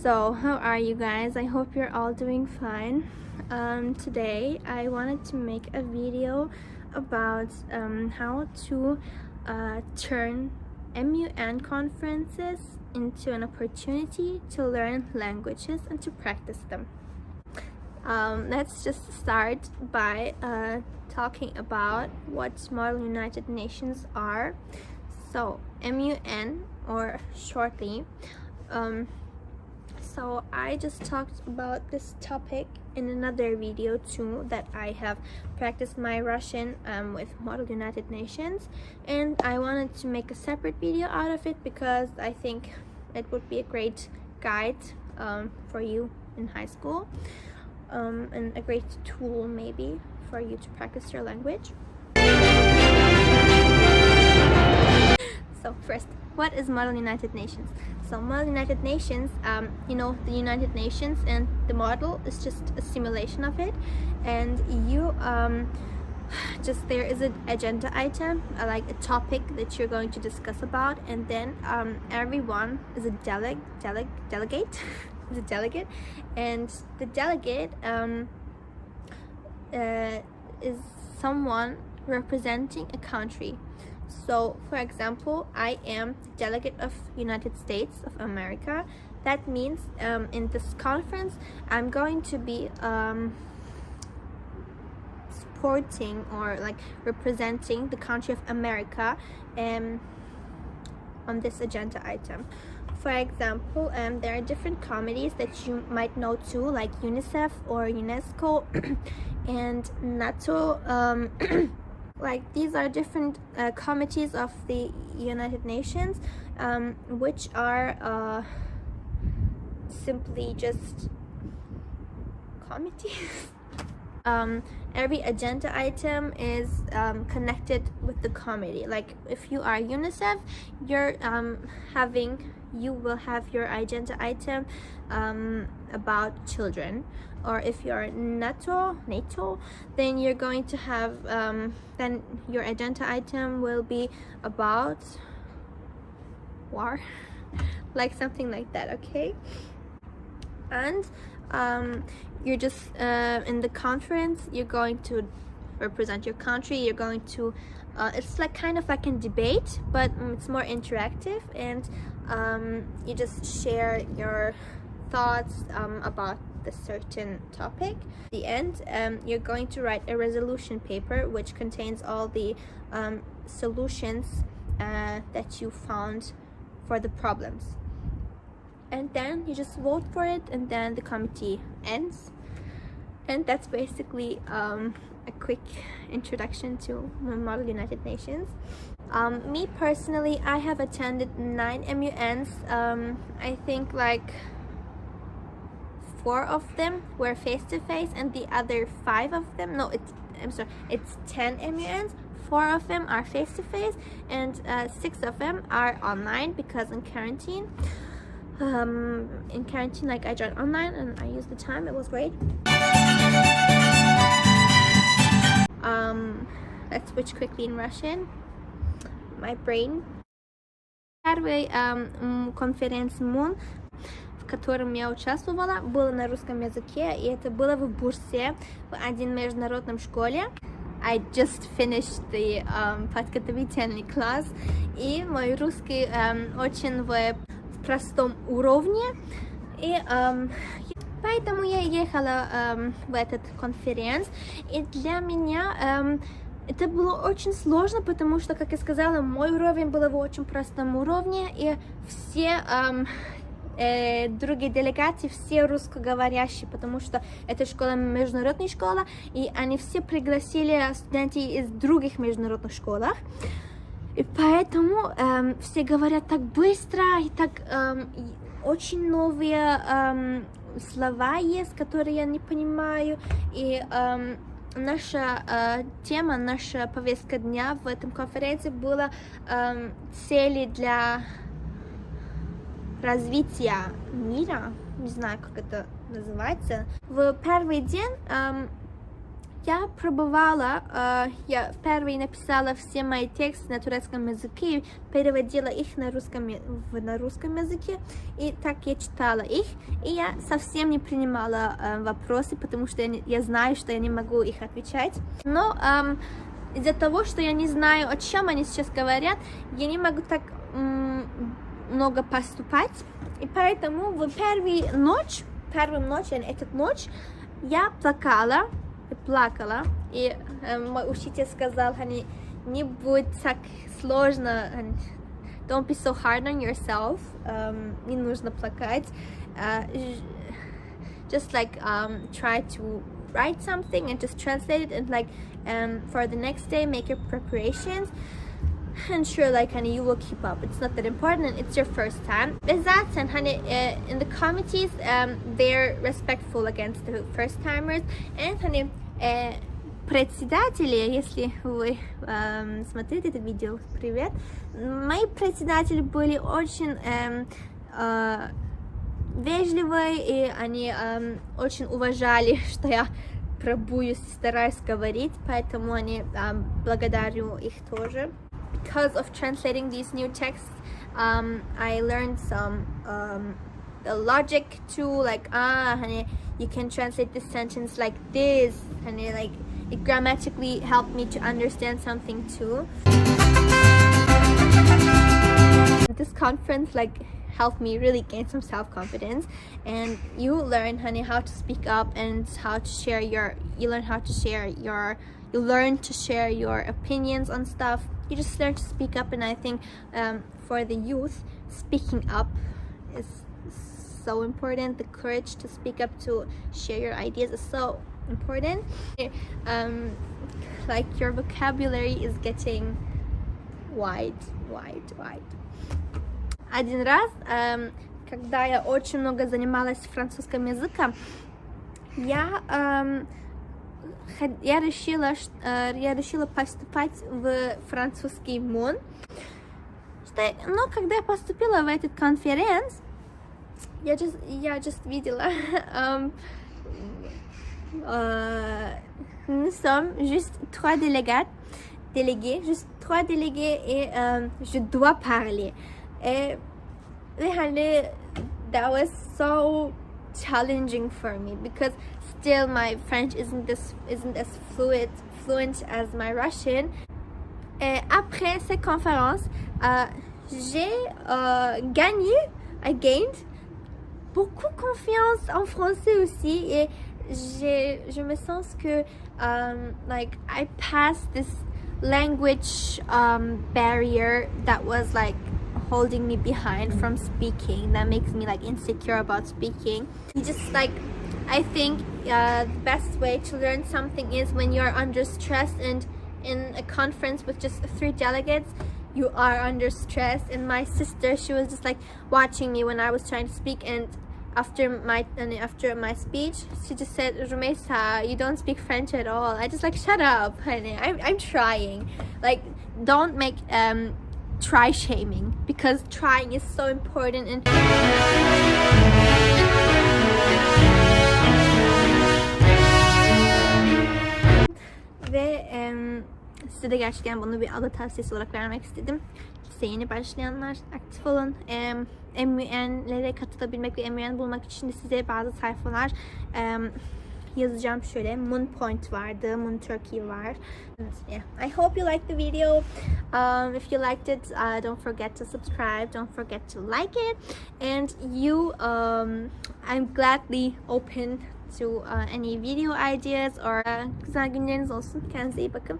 So, how are you guys? I hope you're all doing fine. Today I wanted to make a video about how to turn MUN conferences into an opportunity to learn languages and to practice them. Let's just start by talking about what Model United Nations are. So, MUN, or shortly, so I just talked about this topic in another video too, that I have practiced my Russian with Model United Nations, and I wanted to make a separate video out of it because I think it would be a great guide for you in high school, and a great tool maybe for you to practice your language. So first, what is Model United Nations? So Model United Nations, the United Nations, and the model is just a simulation of it, and you there is an agenda item, like a topic that you're going to discuss about, and then everyone is a delegate is a delegate, and the delegate is someone representing a country. So, for example, I am the delegate of United States of America. That means in this conference, I'm going to be supporting or like representing the country of America on this agenda item. For example, there are different committees that you might know too, like UNICEF or UNESCO and NATO. Like, these are different committees of the United Nations, which are simply just committees. Every agenda item is connected with the committee. Like, if you are UNICEF, you will have your agenda item about children. Or if you're NATO, then you're going to have then your agenda item will be about war, like something like that. Okay, and you're just in the conference, you're going to represent your country. You're going to it's like kind of like a debate, but it's more interactive, and you just share your thoughts about a certain topic. At the end, you're going to write a resolution paper which contains all the solutions that you found for the problems, and then you just vote for it, and then the committee ends. And that's basically a quick introduction to Model United Nations. Me personally, I have attended 9 MUNs. I think like 4 of them were face-to-face, and the other 5 of them, it's 10 MUNs. 4 of them are face-to-face, and 6 of them are online because in quarantine, like, I joined online and I used the time. It was great. Let's switch quickly in Russian. My brain. Первый конференц MUN, в котором я участвовала, было на русском языке, и это было в Бурсе, в один международном школе. I just finished the подготовительный класс, и мой русский очень в простом уровне, и поэтому я ехала в этот конференц, и для меня это было очень сложно, потому что, как я сказала, мой уровень был в очень простом уровне, и все другие делегаты, все русскоговорящие, потому что это школа, международная школа, и они все пригласили студентов из других международных школах. И поэтому все говорят так быстро, и так очень новые слова есть, которые я не понимаю. И наша тема, наша повестка дня в этом конференции была цели для развития мира. Не знаю, как это называется. В первый день Я пробовала, я первый написала все мои тексты на турецком языке, переводила их на русском языке, и так я читала их, и я совсем не принимала вопросы, потому что я знаю, что я не могу их отвечать. Но из-за того, что я не знаю, о чем они сейчас говорят, я не могу так много поступать, и поэтому в первую ночь, эту ночь, я плакала, и мой учитель сказал, не будь так сложно, don't be so hard on yourself, не нужно плакать, just like try to write something and just translate it, and like for the next day make your preparations, and sure, like you will keep up. It's not that important, it's your first time. Zaten in the committees they're respectful against the first timers, and председатели, если вы смотрите это видео, привет, мои председатели были очень вежливые, и они очень уважали, что я пробуюсь, стараюсь говорить, поэтому они благодарю их тоже. Because of translating these new texts, I learned some the logic too, like you can translate this sentence like this, and like it grammatically helped me to understand something too. This conference helped me really gain some self-confidence, and you learn how to speak up and how to share you learn to share your opinions on stuff. You just learn to speak up, and I think for the youth, speaking up is so important. The courage to speak up, to share your ideas is so important. Like your vocabulary is getting wide. Один раз, когда я очень много занималась французским языком, я решила поступать в французский МУН. Но когда я поступила в этот конференц, я just видела nous sommes juste trois délégués, et je dois parler. Et that was so challenging for me, because still my French isn't as fluent as my Russian. Et après cette conférence, j'ai I gained beaucoup confiance en français aussi, et je me sens que I passed this language barrier that was holding me behind from speaking, that makes me insecure about speaking. You just I think the best way to learn something is when you're under stress, and in a conference with just 3 delegates, you are under stress. And my sister, she was just watching me when I was trying to speak, and after my speech, she just said, Rumesa, you don't speak French at all. I just shut up, honey, I'm trying. Don't make try shaming, because trying is so important. And ve size de gerçekten bunu bir ada tavsiyesi olarak vermek istedim. Liseye yeni başlayanlar aktif olun. MUN'lere katılabilmek ve MUN bulmak için de size bazı sayfalar yazacağım. Şöyle MUN Point vardı, MUN Turkey var. Yeah, I hope you liked the video. If you liked it, don't forget to subscribe, don't forget to like it, and I'm gladly open to any video ideas or güzel günleriniz olsun. Kendinize iyi bakın.